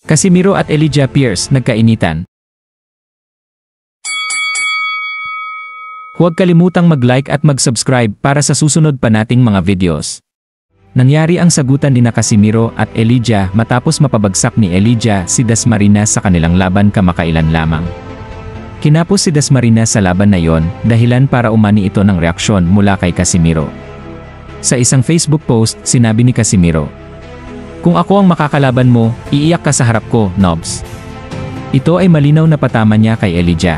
Casimiro at Elijah Pierce nagkainitan. Huwag kalimutang mag-like at mag-subscribe para sa susunod pa nating mga videos. Nangyari ang sagutan ni Casimiro at Elijah matapos mapabagsak ni Elijah si Dasmariñas sa kanilang laban kamakailan lamang. Kinapos si Dasmariñas sa laban na yon, dahilan para umani ito ng reaksyon mula kay Casimiro. Sa isang Facebook post, sinabi ni Casimiro, "Kung ako ang makakalaban mo, iiyak ka sa harap ko, Nobs." Ito ay malinaw na patama niya kay Elijah.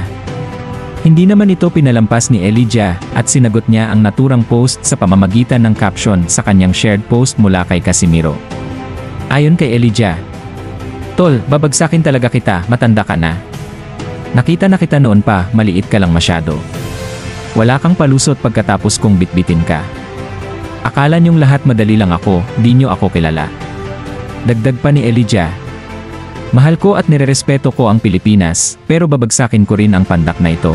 Hindi naman ito pinalampas ni Elijah at sinagot niya ang naturang post sa pamamagitan ng caption sa kanyang shared post mula kay Casimiro. Ayon kay Elijah, "Tol, babagsakin talaga kita, matanda ka na. Nakita na kita noon pa, maliit ka lang masyado. Wala kang palusot pagkatapos kong bitbitin ka. Akala niyong lahat madali lang ako, di niyo ako kilala." Dagdag pa ni Elijah, "Mahal ko at nirerespeto ko ang Pilipinas, pero babagsakin ko rin ang pandak na ito.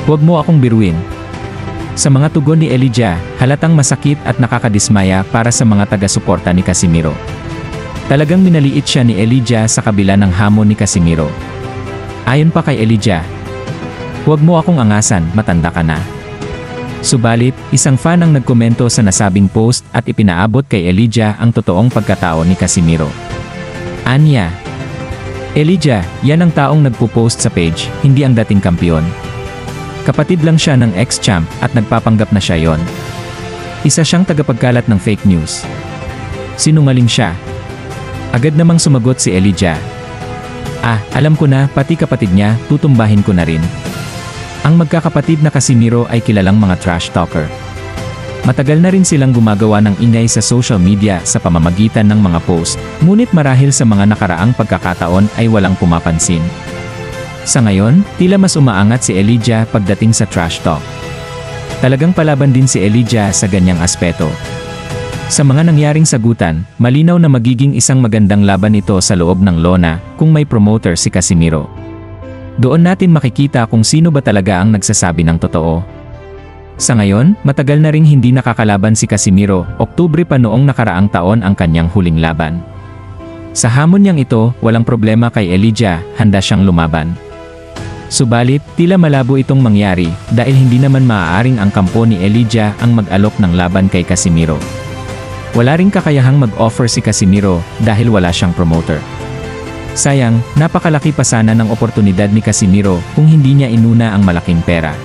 Huwag mo akong biruin." Sa mga tugon ni Elijah, halatang masakit at nakakadismaya para sa mga taga-suporta ni Casimiro. Talagang minaliit siya ni Elijah sa kabila ng hamon ni Casimiro. Ayon pa kay Elijah, "Huwag mo akong angasan, matanda ka na." Subalit, isang fan ang nagkomento sa nasabing post at ipinaabot kay Elijah ang totoong pagkatao ni Casimiro. Anya, "Elijah, yan ang taong nagpo-post sa page, hindi ang dating kampiyon. Kapatid lang siya ng ex-champ at nagpapanggap na siya yon. Isa siyang tagapagkalat ng fake news. Sinungaling siya." Agad namang sumagot si Elijah, Alam ko na, pati kapatid niya, tutumbahin ko na rin." Ang magkakapatid na Casimiro ay kilalang mga trash talker. Matagal na rin silang gumagawa ng ingay sa social media sa pamamagitan ng mga post, ngunit marahil sa mga nakaraang pagkakataon ay walang pumapansin. Sa ngayon, tila mas umaangat si Elijah pagdating sa trash talk. Talagang palaban din si Elijah sa ganyang aspeto. Sa mga nangyaring sagutan, malinaw na magiging isang magandang laban ito sa loob ng lona kung may promoter si Casimiro. Doon natin makikita kung sino ba talaga ang nagsasabi ng totoo. Sa ngayon, matagal na ring hindi nakakalaban si Casimiro, Oktubre pa noong nakaraang taon ang kanyang huling laban. Sa hamon niyang ito, walang problema kay Elijah, handa siyang lumaban. Subalit, tila malabo itong mangyari dahil hindi naman maaaring ang kampo ni Elijah ang mag-alok ng laban kay Casimiro. Wala ring kakayahang mag-offer si Casimiro dahil wala siyang promoter. Sayang, napakalaki pa sana ng oportunidad ni Casimiro kung hindi niya inuna ang malaking pera.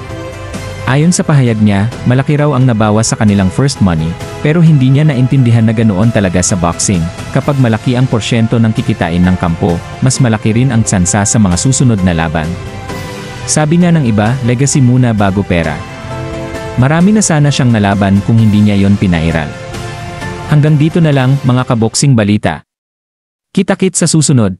Ayon sa pahayag niya, malaki raw ang nabawas sa kanilang first money, pero hindi niya naintindihan na ganoon talaga sa boxing. Kapag malaki ang porsyento ng kikitain ng kampo, mas malaki rin ang tsansa sa mga susunod na laban. Sabi nga ng iba, legacy muna bago pera. Marami na sana siyang nalaban kung hindi niya yon pinairal. Hanggang dito na lang, mga kaboksing balita. Kita-kits sa susunod.